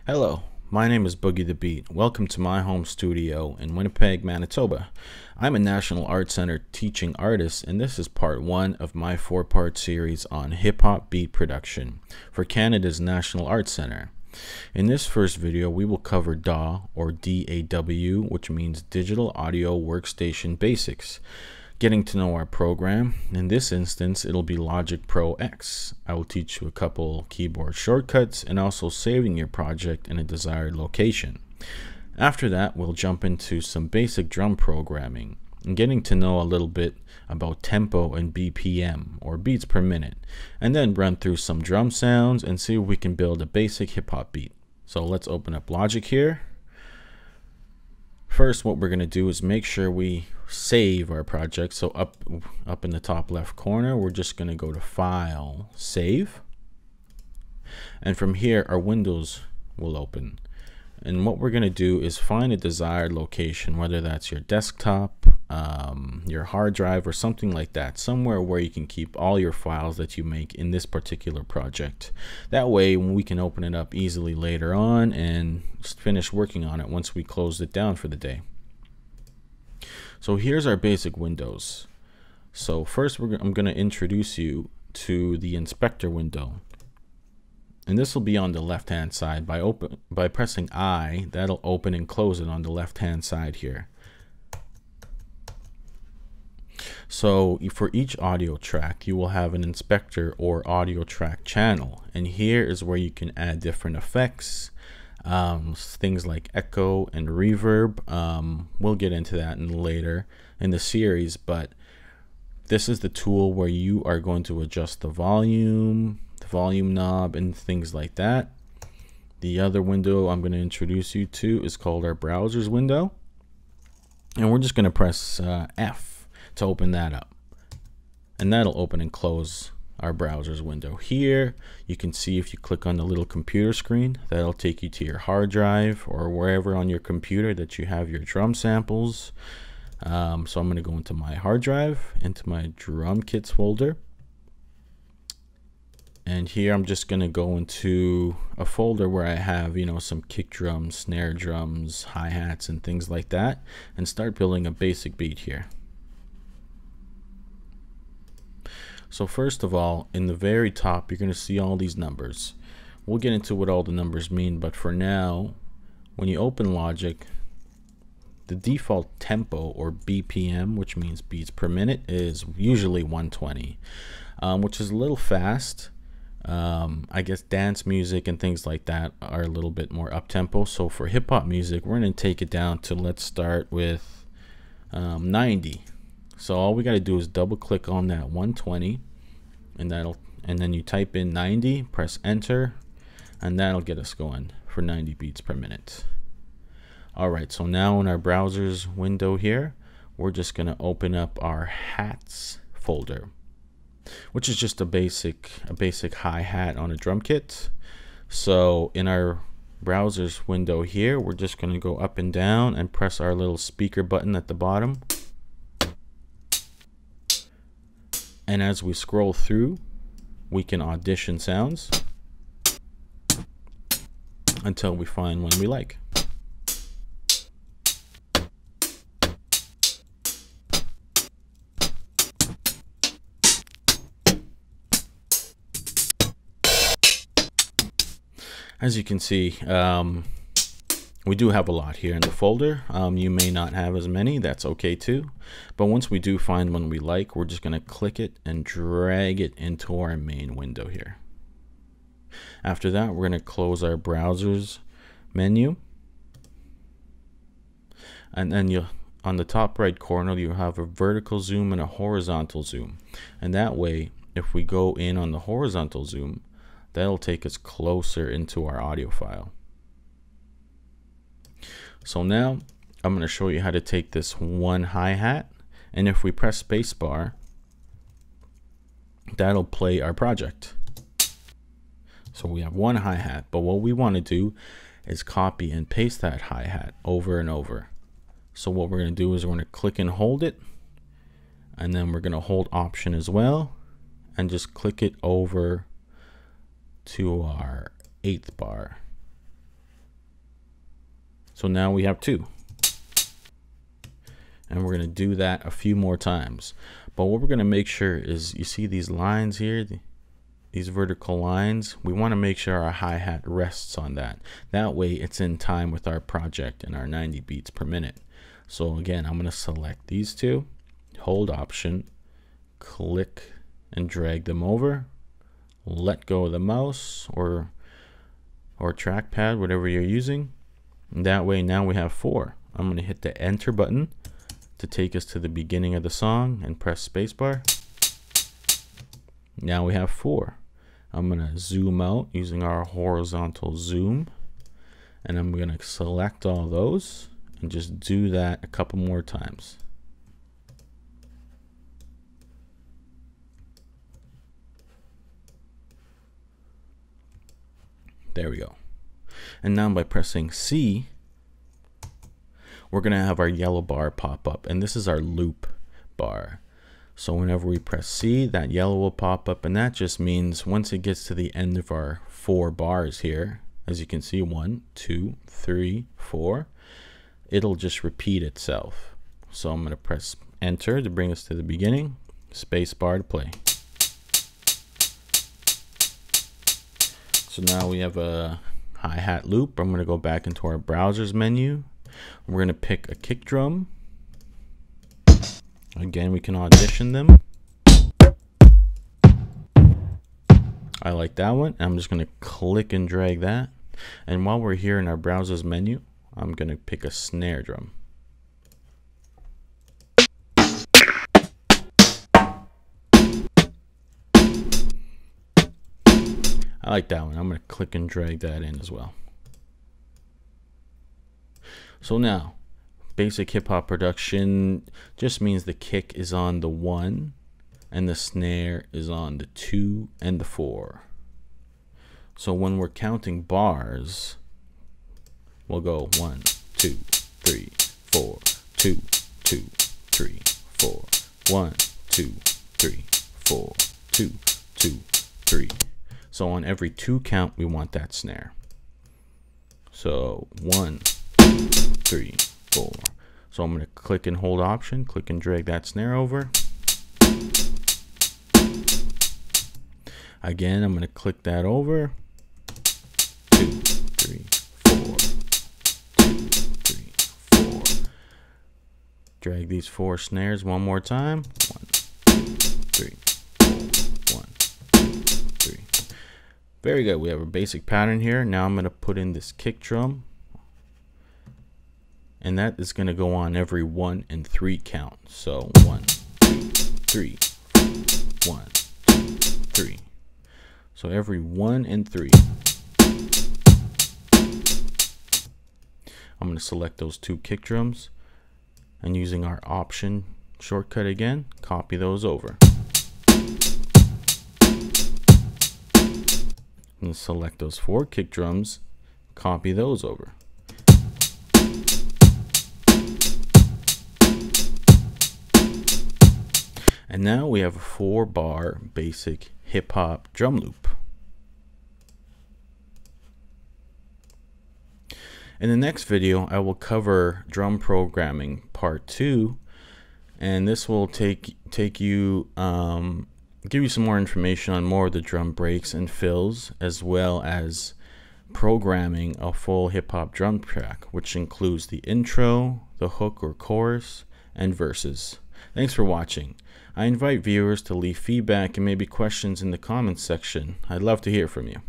Hello, my name is Boogie the Beat. Welcome to my home studio in Winnipeg, Manitoba. I'm a National Arts Center teaching artist, and this is part one of my four-part series on hip-hop beat production for Canada's National Arts Center. In this first video, we will cover DAW or DAW, which means Digital Audio Workstation Basics. Getting to know our program. In this instance, it'll be Logic Pro X. I will teach you a couple keyboard shortcuts and also saving your project in a desired location. After that, we'll jump into some basic drum programming and getting to know a little bit about tempo and BPM or beats per minute, and then run through some drum sounds and see if we can build a basic hip-hop beat. So let's open up Logic here. First, what we're going to do is make sure we save our project. So up in the top left corner, we're just going to go to File, Save. And from here, our windows will open. And what we're going to do is find a desired location, whether that's your desktop, your hard drive, or something like that, somewhere where you can keep all your files that you make in this particular project. That way, we can open it up easily later on and finish working on it once we close it down for the day. So here's our basic windows. So first, I'm going to introduce you to the inspector window. And this will be on the left hand side. By pressing I, that'll open and close it on the left hand side here. So for each audio track, you will have an inspector or audio track channel, and here is where you can add different effects, things like echo and reverb. We'll get into that later in the series, but this is the tool where you are going to adjust the volume knob and things like that. The other window I'm going to introduce you to is called our browsers window, and we're just going to press F to open that up, and that'll open and close our browsers window. Here you can see, if you click on the little computer screen, that'll take you to your hard drive or wherever on your computer that you have your drum samples. So I'm going to go into my hard drive, into my drum kits folder. And here I'm just going to go into a folder where I have, some kick drums, snare drums, hi-hats, and things like that, and start building a basic beat here. So first of all, in the very top, you're going to see all these numbers. We'll get into what all the numbers mean, but for now, when you open Logic, the default tempo or BPM, which means beats per minute, is usually 120, which is a little fast. I guess dance music and things like that are a little bit more up tempo. So for hip hop music, we're going to take it down to, let's start with 90. So all we got to do is double click on that 120, and then you type in 90, press enter, and that'll get us going for 90 beats per minute. All right, so now in our browsers window here, we're just going to open up our hats folder, which is just a basic hi-hat on a drum kit. So in our browsers window here, we're just going to go up and down and press our little speaker button at the bottom. And as we scroll through, we can audition sounds until we find one we like. As you can see, we do have a lot here in the folder. You may not have as many, that's okay too. But once we do find one we like, we're just going to click it and drag it into our main window here. After that, we're going to close our browsers menu. And then on the top right corner, you have a vertical zoom and a horizontal zoom. And that way, if we go in on the horizontal zoom, that'll take us closer into our audio file. So now I'm going to show you how to take this one hi-hat, and if we press spacebar, that'll play our project. So we have one hi-hat, but what we want to do is copy and paste that hi-hat over and over. So what we're going to do is we're going to click and hold it, and then we're going to hold Option as well, and just click it over to our 8th bar. So now we have 2. And we're going to do that a few more times. But what we're going to make sure is, you see these lines here, these vertical lines, we want to make sure our hi-hat rests on that. That way it's in time with our project and our 90 beats per minute. So again, I'm going to select these two, hold Option, click and drag them over, let go of the mouse or trackpad, whatever you're using. And that way now we have 4. I'm going to hit the Enter button to take us to the beginning of the song and press spacebar. Now we have 4. I'm going to zoom out using our horizontal zoom, and I'm going to select all those and just do that a couple more times. There we go. And now by pressing C, we're going to have our yellow bar pop up, and this is our loop bar. So whenever we press C, that yellow will pop up, and that just means once it gets to the end of our 4 bars here, as you can see, 1, 2, 3, 4, it'll just repeat itself. So I'm going to press Enter to bring us to the beginning, space bar to play. So now we have a hi-hat loop. I'm going to go back into our browsers menu. We're going to pick a kick drum. Again, we can audition them. I like that one. I'm just going to click and drag that. And while we're here in our browsers menu, I'm going to pick a snare drum. I like that one. I'm going to click and drag that in as well. So now, basic hip hop production just means the kick is on the 1 and the snare is on the 2 and the 4. So when we're counting bars, we'll go 1, 2, 3, 4, 2, 2, 3, 4, 1, 2, 3, 4, 2, 2, 3. So on every 2 count, we want that snare. So 1, 2, 3, 4. So I'm going to click and hold Option, click and drag that snare over. Again, I'm going to click that over. 2, 3, 4. 2, 3, 4. Drag these 4 snares one more time. 1, 2, 3, 4. 1, 2, 3. Very good. We have a basic pattern here. Now I'm going to put in this kick drum. And that is going to go on every 1 and 3 count. So 1, 2, 3, 1, 2, 3. So every 1 and 3. I'm going to select those 2 kick drums, and using our Option shortcut again, copy those over. And select those 4 kick drums, copy those over. And now we have a 4-bar basic hip hop drum loop. In the next video, I will cover drum programming part 2, and this will take you give you some more information on more of the drum breaks and fills, as well as programming a full hip hop drum track, which includes the intro, the hook or chorus, and verses. Thanks for watching. I invite viewers to leave feedback and maybe questions in the comments section. I'd love to hear from you.